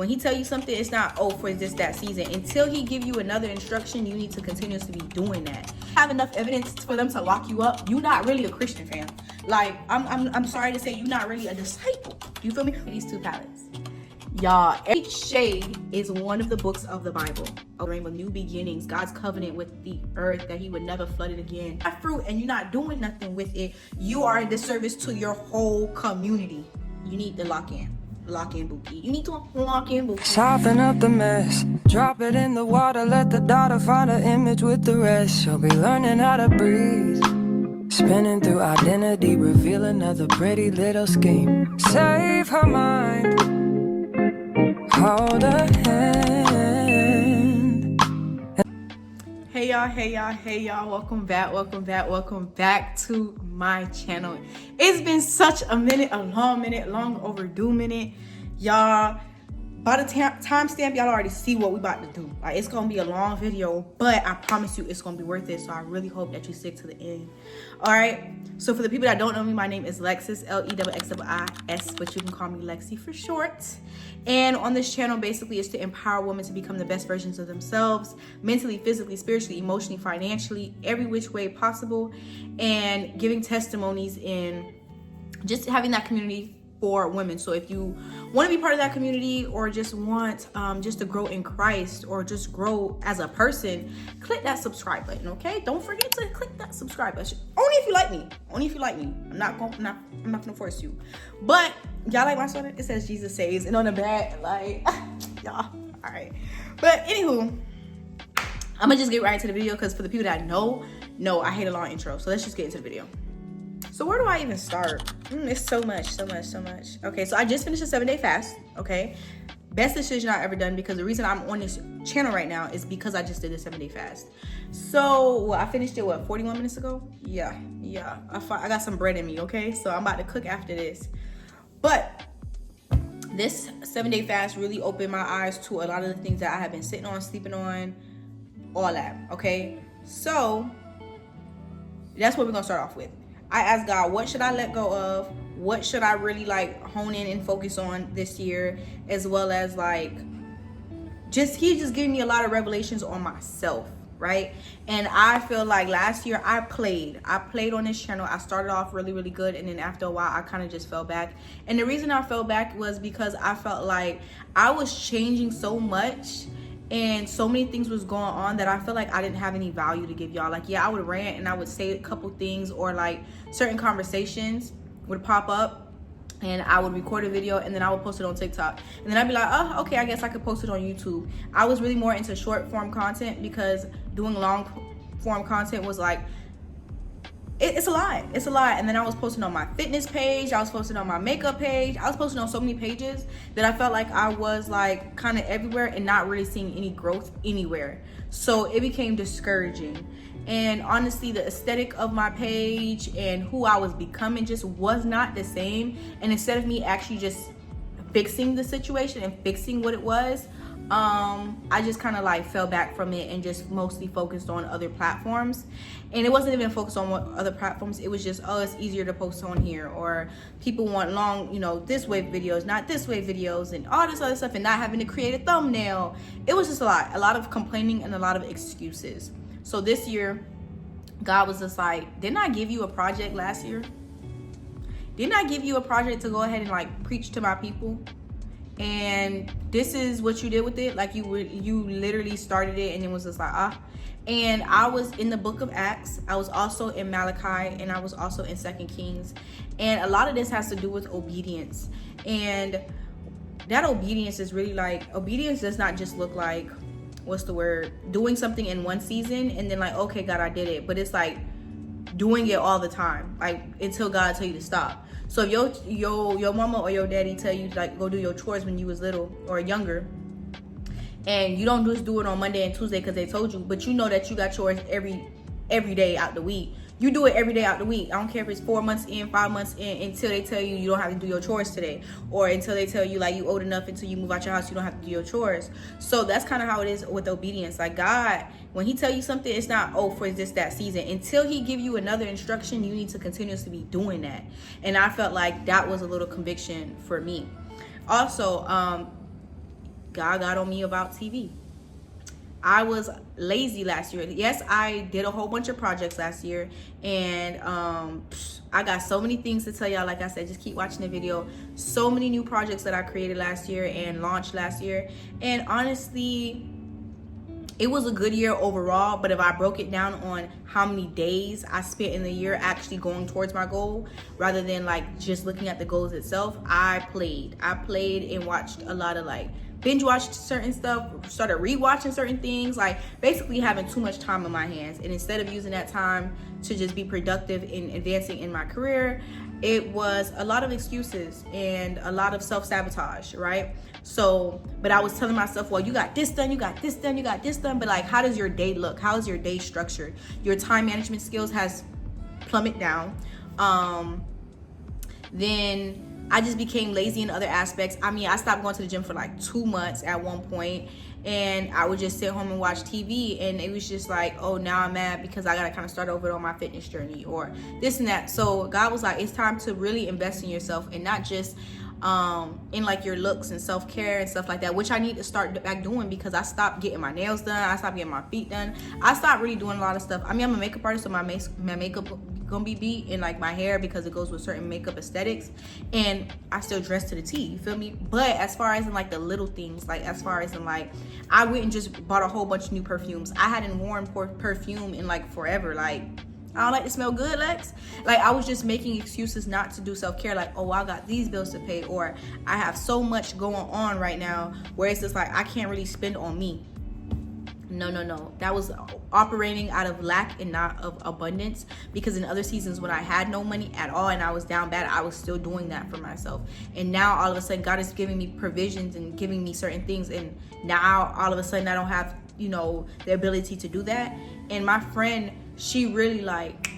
When he tell you something, it's not, oh, for this, that season. Until he give you another instruction, you need to continuously be doing that. Have enough evidence for them to lock you up. You're not really a Christian, fam. Like, I'm sorry to say, you're not really a disciple. You feel me? These 2 palettes. Y'all, each shade is one of the books of the Bible. A rainbow, new beginnings, God's covenant with the earth, that he would never flood it again. That fruit, and you're not doing nothing with it. You are a disservice to your whole community. You need to lock in bookie. You need to lock in bookie. Soften up the mess, drop it in the water, let the daughter find her image with the rest. She'll be learning how to breathe, spinning through identity, reveal another pretty little scheme. Save her mind, hold her hand. Hey y'all, welcome back to my channel. It's been such a minute, a long overdue minute, y'all. By the timestamp, y'all already see what we about to do. Like, it's gonna be a long video, but I promise you it's gonna be worth it. So I really hope that you stick to the end. All right, so for the people that don't know me, my name is Lexis, Lexxis, but you can call me Lexi for short. And on this channel, basically, is to empower women to become the best versions of themselves, mentally, physically, spiritually, emotionally, financially, every which way possible, and giving testimonies in just having that community for women. So if you want to be part of that community, or just want just to grow in Christ, or just grow as a person, click that subscribe button. Okay, don't forget to click that subscribe button. Only if you like me. I'm not gonna force you. But y'all like my sweater? It says Jesus saves, and on the back, like, y'all. All right. But anywho, I'm gonna just get right into the video, because for the people that know, I hate a long intro. So let's just get into the video. So where do I even start? It's so much. Okay, so I just finished a 7-day fast, okay? Best decision I've ever done, because the reason I'm on this channel right now is because I just did a 7-day fast. So, I finished it, 41 minutes ago? Yeah. I got some bread in me, okay? So I'm about to cook after this. But this 7-day fast really opened my eyes to a lot of the things that I have been sitting on, sleeping on, all that, okay? So, that's what we're gonna start off with. I asked God, what should I let go of? What should I really like hone in and focus on this year? As well as like, he just giving me a lot of revelations on myself, right? And I feel like last year I played on this channel. I started off really good, and then after a while I kind of just fell back. And the reason I fell back was because I felt like I was changing so much, and so many things was going on that I feel like I didn't have any value to give y'all. Like, yeah, I would rant and I would say a couple things, or like certain conversations would pop up, and I would record a video, and then I would post it on TikTok, and then I'd be like, oh, okay, I guess I could post it on YouTube. I was really more into short form content, because doing long form content was like, it's a lot. And then I was posting on my fitness page, I was posting on my makeup page, I was posting on so many pages that I felt like I was like kind of everywhere and not really seeing any growth anywhere. So it became discouraging. And honestly, the aesthetic of my page and who I was becoming just was not the same. And instead of me actually just fixing the situation and fixing what it was, I just kind of like fell back from it and just mostly focused on other platforms. And it wasn't even focused on what other platforms, it was just, oh, it's easier to post on here, or people want long, this way videos, not this way videos, and all this other stuff, and not having to create a thumbnail. It was just a lot of complaining and a lot of excuses. So this year, God was just like, didn't I give you a project last year? Didn't I give you a project to go ahead and like preach to my people? And this is what you did with it. Like, you literally started it, and it was just like, And I was in the book of Acts, I was also in Malachi, and I was also in 2 Kings. And a lot of this has to do with obedience. And that obedience is really like, obedience does not just look like, doing something in one season and then like, okay, God, I did it. But it's like doing it all the time, like until God tell you to stop. So if your mama or your daddy tell you like go do your chores when you was little or younger, and you don't just do it on Monday and Tuesday because they told you, but you know that you got chores every day out the week. You do it every day out the week. I don't care if it's 4 months in, 5 months in, until they tell you don't have to do your chores today, or until they tell you like you old enough until you move out your house you don't have to do your chores. So that's kind of how it is with obedience. Like, God, when he tell you something, it's not, oh, for this, that season. Until he give you another instruction, you need to continuously be doing that. And I felt like that was a little conviction for me. Also, God got on me about TV. I was lazy last year. Yes, I did a whole bunch of projects last year, and I got so many things to tell y'all. Like I said, just keep watching the video. So many new projects that I created last year and launched last year, and honestly, it was a good year overall. But if I broke it down on how many days I spent in the year actually going towards my goal, rather than like just looking at the goals itself, I played and watched a lot of like binge watched certain stuff, started rewatching certain things, like basically having too much time on my hands. And instead of using that time to just be productive in advancing in my career, it was a lot of excuses and a lot of self-sabotage, right? So, but I was telling myself, well, you got this done, you got this done, you got this done. But like, how does your day look? How is your day structured? Your time management skills has plummeted down. Then I just became lazy in other aspects. I mean, I stopped going to the gym for like 2 months at one point, and I would just sit home and watch TV, and it was just like, oh, now I'm mad because I gotta kind of start over on my fitness journey or this and that. So God was like, it's time to really invest in yourself, and not just in like your looks and self-care and stuff like that, which I need to start back doing, because I stopped getting my nails done, I stopped getting my feet done, I stopped really doing a lot of stuff. I mean, I'm a makeup artist, so my makeup gonna be beat, and like my hair, because it goes with certain makeup aesthetics, and I still dress to the T, you feel me? But as far as in like the little things, like as far as in like, I went and just bought a whole bunch of new perfumes. I hadn't worn perfume in like forever. Like, I don't like to smell good, Lex. Like, I was just making excuses not to do self-care. Like, oh, I got these bills to pay, or I have so much going on right now where it's just like I can't really spend on me. No. That was operating out of lack and not of abundance, because in other seasons when I had no money at all and I was down bad, I was still doing that for myself. And now all of a sudden God is giving me provisions and giving me certain things, and now all of a sudden I don't have, the ability to do that. And my friend, she really like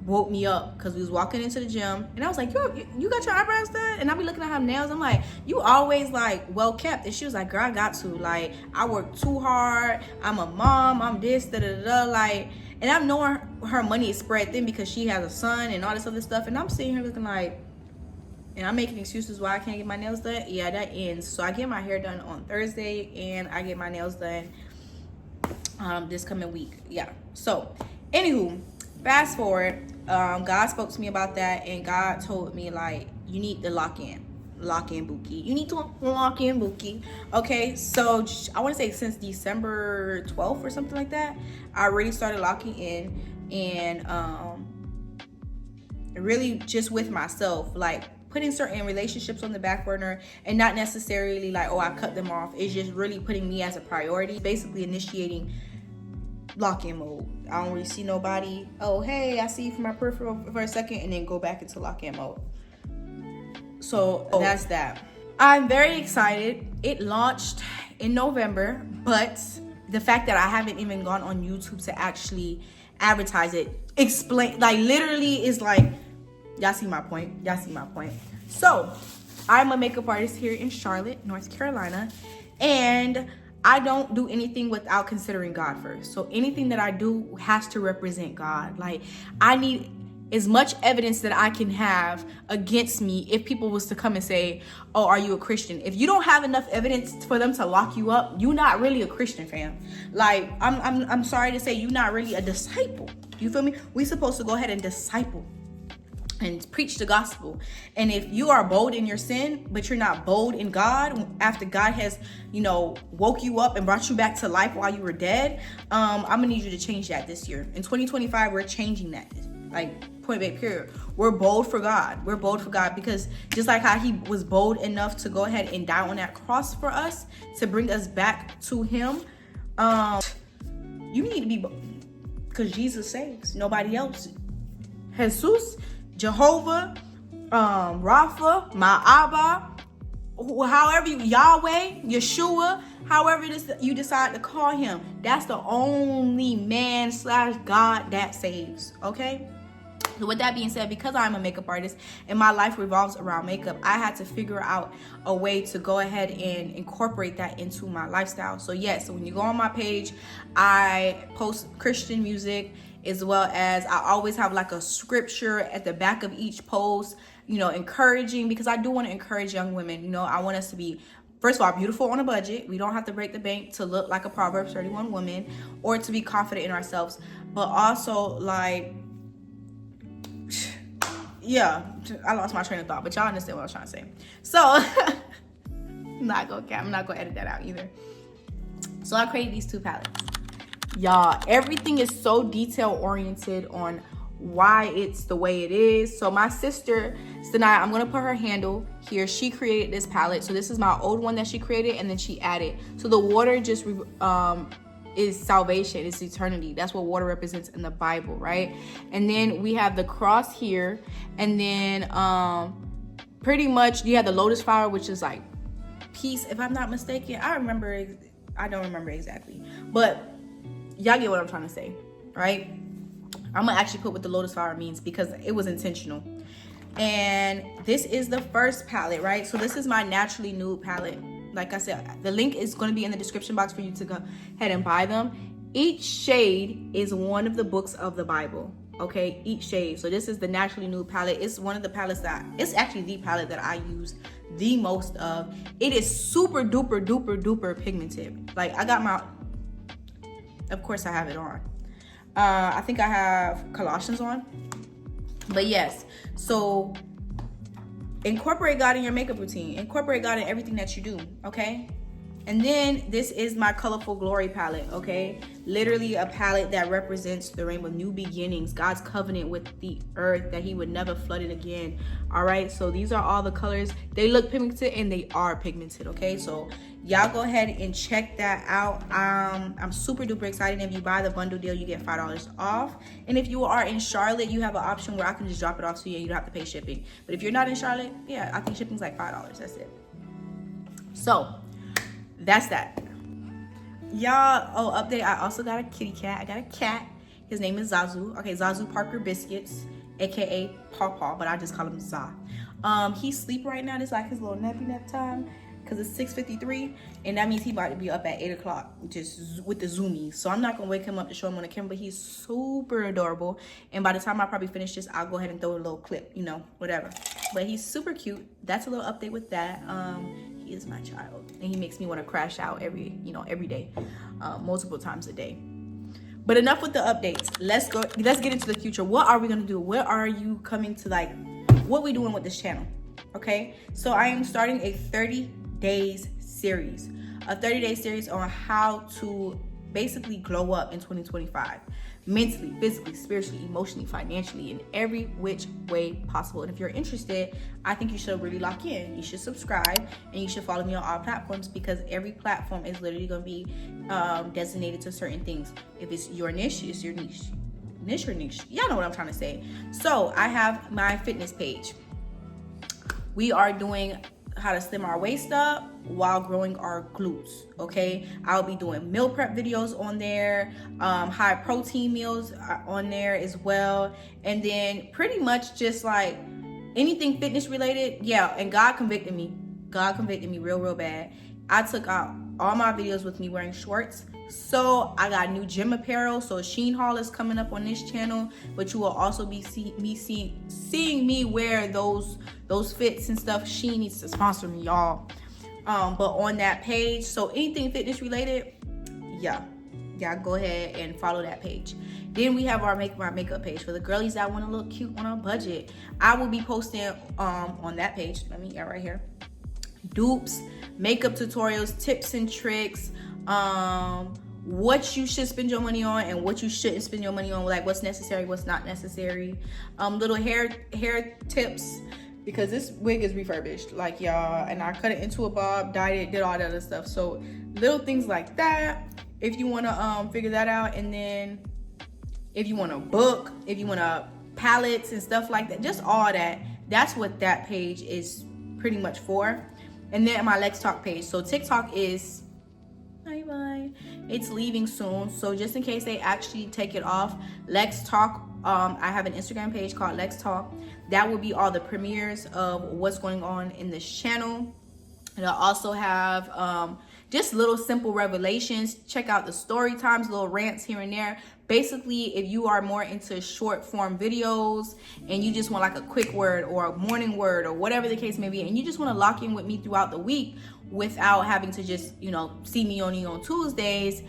woke me up, because we was walking into the gym, and I was like, you got your eyebrows done? And I be looking at her nails, I'm like, you always like well kept. And she was like, girl, I got to, like, I work too hard, I'm a mom, I'm this, like, and I'm knowing her money is spread thin because she has a son and all this other stuff, and I'm sitting here looking like, and I'm making excuses why I can't get my nails done. Yeah, that ends. So I get my hair done on Thursday, and I get my nails done this coming week. Yeah. So anywho, fast forward, God spoke to me about that, and God told me, like, you need to lock in Bookie. You need to lock in Bookie. Okay, so I want to say since December 12th or something like that, I already started locking in, and really just with myself, like putting certain relationships on the back burner, and not necessarily like, oh, I cut them off. It's just really putting me as a priority, basically initiating lock-in mode. I don't really see nobody. Oh, hey, I see you from my peripheral for a second, and then go back into lock-in mode. So that's that. I'm very excited. It launched in November, but the fact that I haven't even gone on YouTube to actually advertise it, explain, like literally is like, y'all see my point. So I'm a makeup artist here in Charlotte, North Carolina, and I don't do anything without considering God first. So anything that I do has to represent God. Like, I need as much evidence that I can have against me if people was to come and say, oh, are you a Christian? If you don't have enough evidence for them to lock you up, you're not really a Christian, fam. Like, I'm sorry to say, you're not really a disciple. You feel me? We're supposed to go ahead and disciple and preach the gospel. And if you are bold in your sin, but you're not bold in God, after God has, woke you up and brought you back to life while you were dead, I'm gonna need you to change that this year. In 2025, we're changing that. Like, point blank period. We're bold for God. We're bold for God, because just like how he was bold enough to go ahead and die on that cross for us to bring us back to him, you need to be bold, because Jesus saves, nobody else. Jesus, Jehovah, Rapha, my Abba, however Yahweh, Yeshua, however you decide to call him, that's the only man / God that saves. Okay. So with that being said, because I'm a makeup artist and my life revolves around makeup, I had to figure out a way to go ahead and incorporate that into my lifestyle. So yes, so when you go on my page, I post Christian music, as well as I always have like a scripture at the back of each post, encouraging, because I do want to encourage young women. I want us to be first of all, beautiful on a budget. We don't have to break the bank to look like a Proverbs 31 woman or to be confident in ourselves. But also, like, yeah, I lost my train of thought, but y'all understand what I was trying to say. So, I'm not gonna edit that out either. So I created these 2 palettes. Y'all, everything is so detail oriented on why it's the way it is. So my sister, Sanaya, I'm gonna put her handle here. She created this palette. So this is my old one that she created, and then she added. So the water just is salvation, it's eternity. That's what water represents in the Bible, right? And then we have the cross here, and then pretty much you have the lotus flower, which is like peace, if I'm not mistaken. I don't remember exactly, but y'all get what I'm trying to say, right? I'm gonna actually put what the lotus flower means because it was intentional. And this is the first palette, right? So this is my naturally nude palette. Like I said, the link is going to be in the description box for you to go ahead and buy them. Each shade is one of the books of the Bible, okay? Each shade. So this is the naturally nude palette. It's one of the palettes it's actually the palette that I use the most of. It is super duper duper duper pigmented. Like, I got of course I have it on. I think I have Colossians on. But yes, so incorporate God in your makeup routine. Incorporate God in everything that you do, okay? And then this is my Colorful Glory palette, okay? Literally a palette that represents the rainbow, new beginnings, God's covenant with the earth, that he would never flood it again. All right, so these are all the colors. They look pigmented and they are pigmented, okay? So y'all go ahead and check that out. I'm super duper excited. If you buy the bundle deal, you get $5 off. And if you are in Charlotte, you have an option where I can just drop it off to you and you don't have to pay shipping. But if you're not in Charlotte, yeah, I think shipping's like $5. That's it. So that's that. Y'all, update, I also got a kitty cat. I got a cat. His name is Zazu. Okay, Zazu Parker Biscuits, aka Paw Paw, but I just call him Za. He's asleep right now. It's like his little nappy nap time because it's 6:53, and that means he about to be up at 8 o'clock just with the zoomies. So I'm not gonna wake him up to show him on the camera, but he's super adorable. And by the time I probably finish this, I'll go ahead and throw a little clip, you know, whatever. But he's super cute. That's a little update with that. He is my child, and he makes me want to crash out every day, multiple times a day. But enough with the updates. Let's get into the future. What are we gonna do? What are you coming to, like, what we doing with this channel? Okay, so I am starting a 30 days series, a 30-day series on how to basically glow up in 2025, mentally, physically, spiritually, emotionally, financially, in every which way possible. And if you're interested, I think you should really lock in. You should subscribe, and you should follow me on all platforms, because every platform is literally going to be designated to certain things. If it's your niche, it's your niche. Niche or niche? Y'all know what I'm trying to say. So I have my fitness page. We are doing how to slim our waist up while growing our glutes, okay? I'll be doing meal prep videos on there, high protein meals on there as well, and then pretty much just like anything fitness related. Yeah, and God convicted me real bad. I took out all my videos with me wearing shorts. So I got new gym apparel. So Shein haul is coming up on this channel, but you will also be seeing me wear those fits and stuff. Shein needs to sponsor me, y'all. But on that page, so anything fitness related, yeah, go ahead and follow that page. Then we have our makeup page for the girlies that want to look cute on a budget. I will be posting on that page. Let me get right here. Dupes, makeup tutorials, tips and tricks, what you should spend your money on and what you shouldn't spend your money on, like what's necessary, what's not necessary, little hair tips, because this wig is refurbished, like, y'all, and I cut it into a bob, dyed it, did all that other stuff. So little things like that, if you want to figure that out. And then if you want to book, if you want to palettes and stuff like that, just all that, that's what that page is pretty much for. And then my Lexx Talk page. So TikTok is bye. It's leaving soon. So just in case they actually take it off, Lexx Talk, I have an Instagram page called Lexx Talk. That will be all the premieres of what's going on in this channel. And I'll also have just little simple revelations. Check out the story times, little rants here and there. Basically, if you are more into short form videos and you just want like a quick word or a morning word or whatever the case may be, and you just want to lock in with me throughout the week, without having to just, see me only on Tuesdays.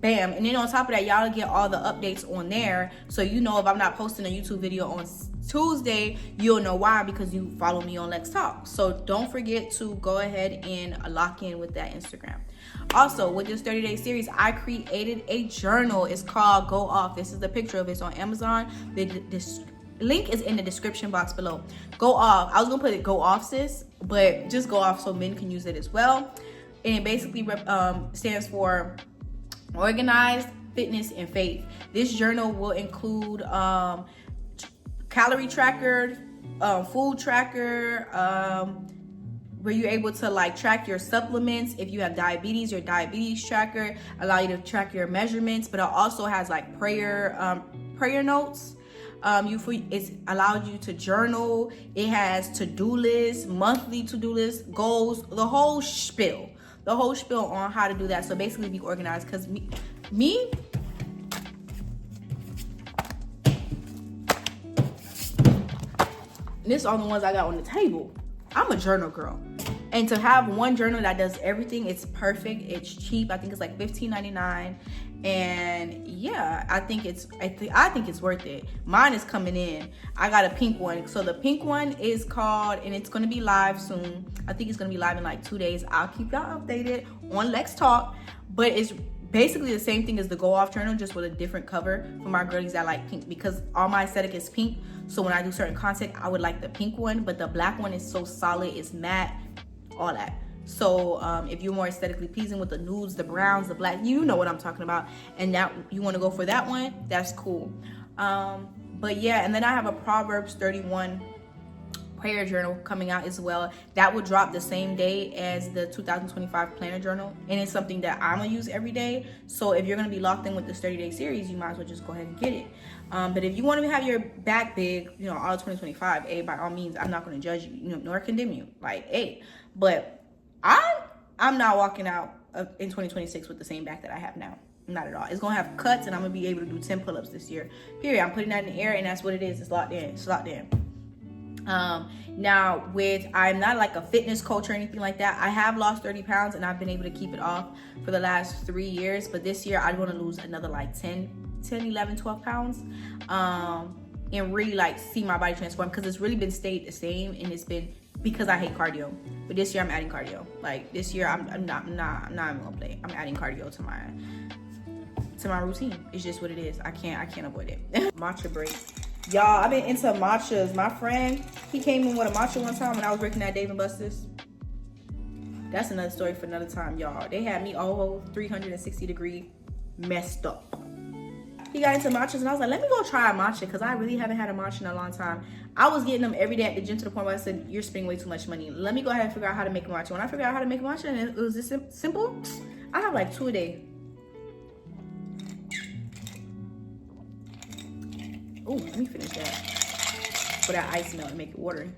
Bam. And then on top of that, y'all get all the updates on there. So if I'm not posting a YouTube video on Tuesday, you'll know why, because you follow me on Let's Talk. So don't forget to go ahead and lock in with that Instagram. Also, with this 30-day series, I created a journal. It's called Go Off. This is the picture of it. It's on Amazon. The link is in the description box below. Go Off. I was gonna put it Go Off, sis, but just Go Off so men can use it as well. And it basically stands for Organized, Fitness, and Faith. This journal will include calorie tracker, food tracker, where you're able to track your supplements. If you have diabetes, your diabetes tracker allow you to track your measurements, but it also has prayer notes. It's allowed you to journal. It has to-do lists, monthly to-do lists, goals, the whole spiel on how to do that. So basically be organized, because me this are the ones I got on the table. I'm a journal girl. And to have one journal that does everything, it's perfect. It's cheap. I think it's like $15.99. And yeah, I think it's worth it. Mine is coming in. I got a pink one. So the pink one is called, and it's gonna be live soon. I think it's gonna be live in like 2 days. I'll keep y'all updated on Let's Talk. But it's basically the same thing as the Go Off journal, just with a different cover for my girlies that like pink, because all my aesthetic is pink. So when I do certain content, I would like the pink one, but the black one is so solid, it's matte, all that. So if you're more aesthetically pleasing with the nudes, the browns, the black, you know what I'm talking about, and that you want to go for that one, that's cool. But yeah, and then I have a Proverbs 31 prayer journal coming out as well. That will drop the same day as the 2025 planner journal, and it's something that I'm gonna use every day. So if you're gonna be locked in with this 30-day series, you might as well just go ahead and get it. But if you want to have your back big, all of 2025, by all means, I'm not going to judge you, nor condemn you. But I'm not walking out in 2026 with the same back that I have now. Not at all. It's going to have cuts, and I'm going to be able to do 10 pull-ups this year. Period. I'm putting that in the air, and that's what it is. It's locked in. Now, I'm not like a fitness coach or anything like that. I have lost 30 pounds, and I've been able to keep it off for the last 3 years. But this year, I want to lose another 11, 12 pounds, and really see my body transform, because it's really been stayed the same, and it's been because I hate cardio. But this year I'm adding cardio. This year I'm not even gonna play. I'm adding cardio to my routine. It's just what it is. I can't avoid it. Matcha break, y'all. I've been into matchas. My friend, he came in with a matcha one time when I was working at Dave & Buster's. That's another story for another time, y'all. They had me all 360 degree messed up. He got into matchas, and I was like, let me go try a matcha, because I really haven't had a matcha in a long time. I was getting them every day at the gym, to the point where I said, you're spending way too much money. Let me go ahead and figure out how to make a matcha. When I figured out how to make a matcha, and it was this simple, I have 2 a day. Oh, let me finish that. Put that ice melt and make it watery.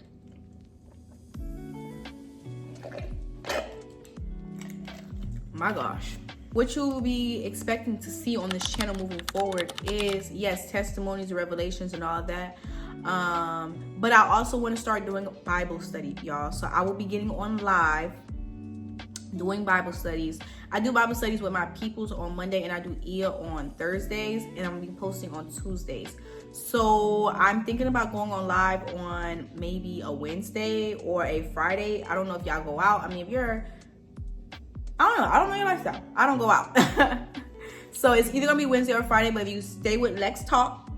My gosh. What you will be expecting to see on this channel moving forward is, yes, testimonies, revelations, and all of that. But I also want to start doing Bible study, y'all. So I will be getting on live doing Bible studies. I do Bible studies with my peoples on Monday, and I do Ia on Thursdays, and I'm gonna be posting on Tuesdays. So I'm thinking about going on live on maybe a Wednesday or a Friday. I don't know if y'all go out. I mean, if you're, I don't know your lifestyle. I don't go out. So it's either gonna be Wednesday or Friday, but if you stay with Let's Talk,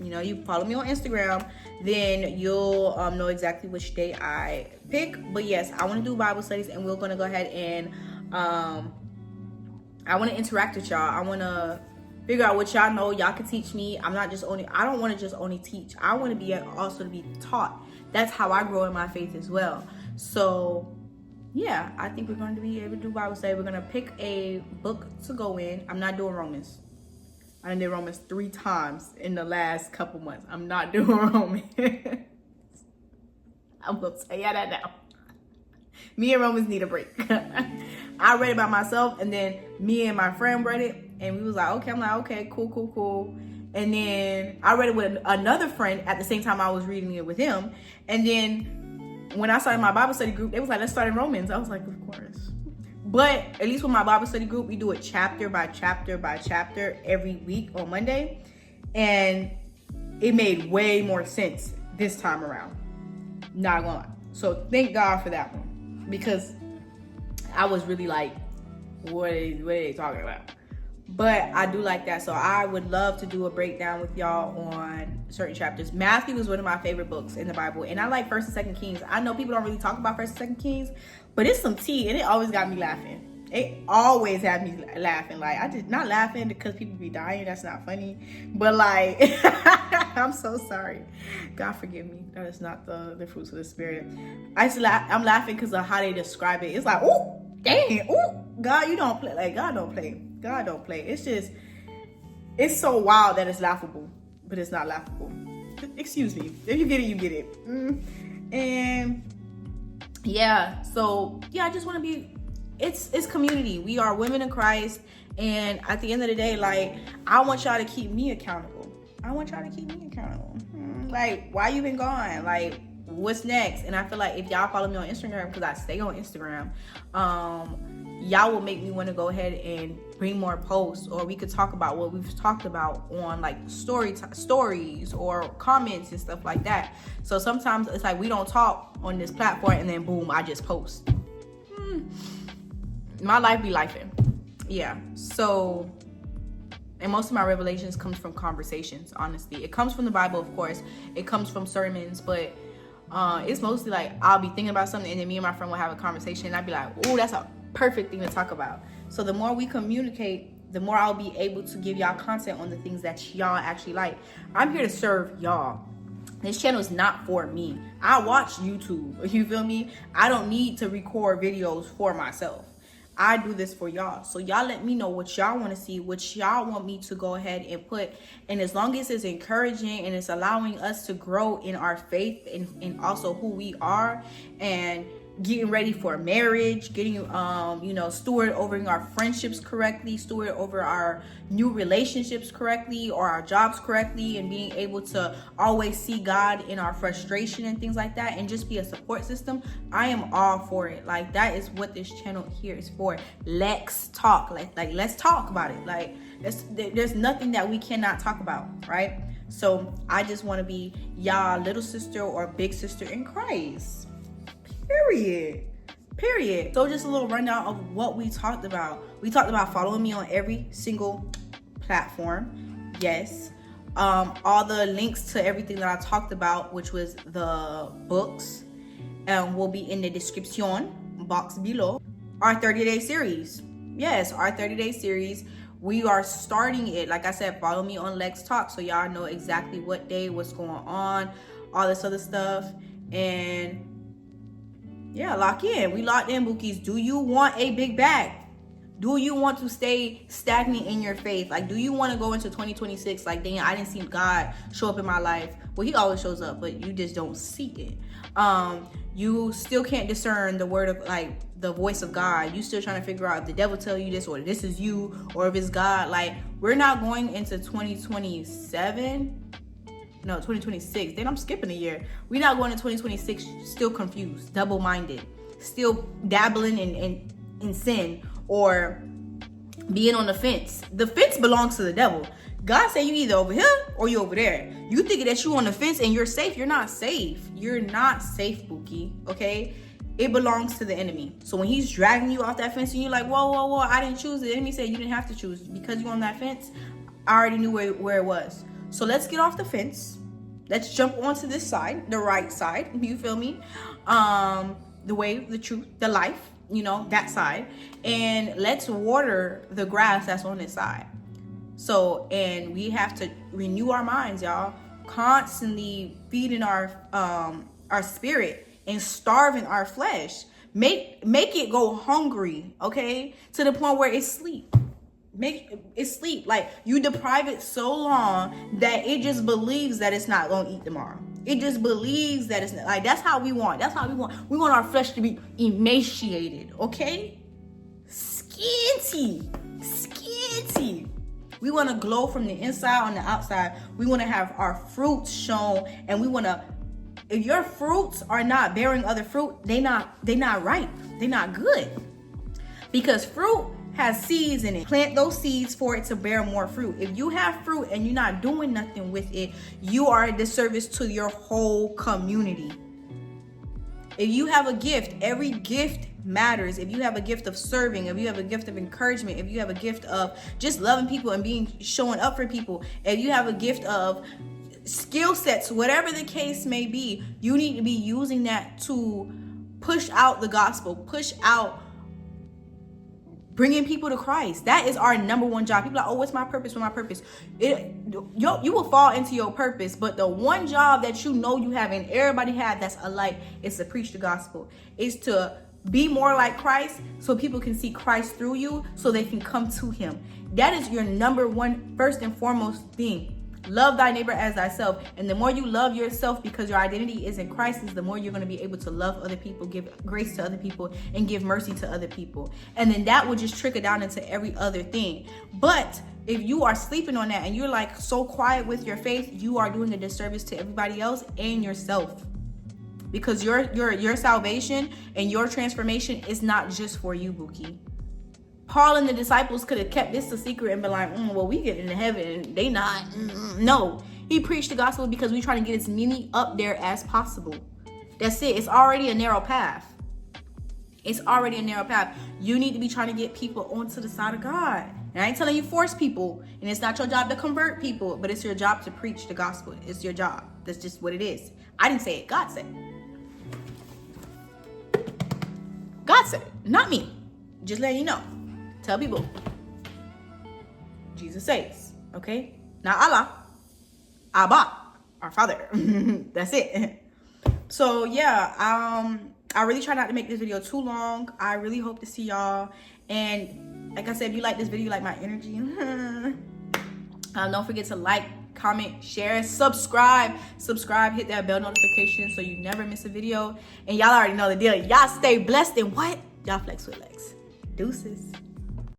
you follow me on Instagram, then you'll know exactly which day I pick. But yes, I want to do Bible studies, and we're gonna go ahead and I want to interact with y'all. I want to figure out what y'all know. Y'all can teach me. I don't want to just only teach. I want to be also to be taught. That's how I grow in my faith as well. So yeah, I think we're going to be able to do Bible study. We're going to pick a book to go in. I'm not doing Romans. I did Romans 3 times in the last couple months. I'm not doing Romans. I'm going to tell y'all that now. Me and Romans need a break. I read it by myself, and then me and my friend read it, and we was like, okay. I'm like, okay, cool. And then I read it with another friend at the same time I was reading it with him. And then when I started my Bible study group, they was like, let's start in Romans. I was like, of course. But at least with my Bible study group, we do it chapter by chapter by chapter every week on Monday. And it made way more sense this time around. Not gonna lie. So thank God for that one. Because I was really like, what are they talking about? But I do like that. So I would love to do a breakdown with y'all on certain chapters. Matthew is one of my favorite books in the Bible. And I like 1st and 2nd Kings. I know people don't really talk about 1st and 2nd Kings, but it's some tea and it always got me laughing. It always had me laughing. Like, I just not laughing because people be dying. That's not funny. But like, I'm so sorry. God forgive me. That is not the fruits of the spirit. I'm laughing because of how they describe it. It's like, oh, dang, oh, God, you don't play. Like, God don't play. God don't play. It's just, it's so wild that it's laughable, but it's not laughable. Excuse me. If you get it, you get it. And yeah, so yeah, I just want to be, it's community. We are women in Christ. And at the end of the day, like, I want y'all to keep me accountable. Like, why you been gone? Like, what's next? And I feel like if y'all follow me on Instagram, because I stay on Instagram, y'all will make me want to go ahead and bring more posts, or we could talk about what we've talked about on like stories or comments and stuff like that. So sometimes it's like we don't talk on this platform and then boom, I just post. My life be lifing. Yeah. So, and most of my revelations comes from conversations, honestly. It comes from the Bible, of course. It comes from sermons, but it's mostly like I'll be thinking about something and then me and my friend will have a conversation and I'd be like, oh, that's a perfect thing to talk about. So the more we communicate, the more I'll be able to give y'all content on the things that y'all actually like. I'm here to serve y'all. This channel is not for me. I watch YouTube, you feel me? I don't need to record videos for myself. I do this for y'all. So y'all let me know what y'all want to see, what y'all want me to go ahead and put. And as long as it's encouraging and it's allowing us to grow in our faith and also who we are, and getting ready for marriage, getting steward over our friendships correctly, steward over our new relationships correctly, or our jobs correctly, and being able to always see God in our frustration and things like that, and just be a support system, I am all for it. Like, that is what this channel here is for. Let's talk. Like let's talk about it. Like, there's nothing that we cannot talk about, right? So I just want to be y'all little sister or big sister in Christ. Period. So just a little rundown of what we talked about. We talked about following me on every single platform. Yes. All the links to everything that I talked about, which was the books, will be in the description box below. Our 30-day series. Yes, our 30-day series. We are starting it. Like I said, follow me on Lexx Talk so y'all know exactly what day, what's going on, all this other stuff. And yeah, lock in. We locked in, bookies. Do you want a big bag? Do you want to stay stagnant in your faith? Like, do you want to go into 2026 like, dang, I didn't see God show up in my life? Well, he always shows up, but you just don't see it. You still can't discern the word of, like, the voice of God. You still trying to figure out if the devil tell you this, or this is you, or if it's God. Like, we're not going into 2026. Then I'm skipping a year. We're not going to 2026 still confused, double-minded, still dabbling in sin, or being on the fence. The fence belongs to the devil. God say you either over here or you over there. You thinking that you on the fence and you're safe. You're not safe. You're not safe, Bookie. Okay? It belongs to the enemy. So when he's dragging you off that fence and you're like, whoa, I didn't choose it. The enemy said you didn't have to choose. Because you're on that fence, I already knew where it was. So let's get off the fence. Let's jump onto this side, the right side. You feel me? The way, the truth, the life, that side. And let's water the grass that's on this side. So, and we have to renew our minds, y'all. Constantly feeding our spirit and starving our flesh. Make it go hungry, okay? To the point where it sleep. Make it sleep. Like, you deprive it so long that it just believes that it's not gonna eat tomorrow. It just believes that it's not. Like, that's how we want. We want our flesh to be emaciated, okay? Skinty. We want to glow from the inside on the outside. We want to have our fruits shown, and we want to If your fruits are not bearing other fruit, they not ripe. They not good. Because fruit has seeds in it. Plant those seeds for it to bear more fruit. If you have fruit and you're not doing nothing with it, you are a disservice to your whole community. If you have a gift, every gift matters. If you have a gift of serving, if you have a gift of encouragement, if you have a gift of just loving people and showing up for people, if you have a gift of skill sets, whatever the case may be, you need to be using that to push out the gospel, push out bringing people to Christ. That is our number one job. People are like, oh, what's my purpose? What's my purpose? You will fall into your purpose, but the one job that you know you have and everybody have that's alike is to preach the gospel. Is to be more like Christ so people can see Christ through you so they can come to him. That is your number one, first and foremost thing. Love thy neighbor as thyself. And the more you love yourself because your identity is in Christ, is the more you're going to be able to love other people, give grace to other people, and give mercy to other people. And then that will just trickle down into every other thing. But if you are sleeping on that and you're like so quiet with your faith, you are doing a disservice to everybody else and yourself. Because your salvation and your transformation is not just for you, Bookie. Paul and the disciples could have kept this a secret and been like, well, we get into heaven and they not. No, he preached the gospel because we're trying to get as many up there as possible. That's it. It's already a narrow path. It's already a narrow path. You need to be trying to get people onto the side of God. And I ain't telling you force people, and it's not your job to convert people, but it's your job to preach the gospel. It's your job. That's just what it is. I didn't say it. God said it. God said it, not me. Just letting you know. Tell people. Jesus says, okay? Not Allah. Abba, our Father. That's it. So yeah, I really try not to make this video too long. I really hope to see y'all. And like I said, if you like this video, you like my energy, don't forget to like, comment, share, subscribe, hit that bell notification so you never miss a video. And y'all already know the deal. Y'all stay blessed and what? Y'all flex with Lex. Deuces.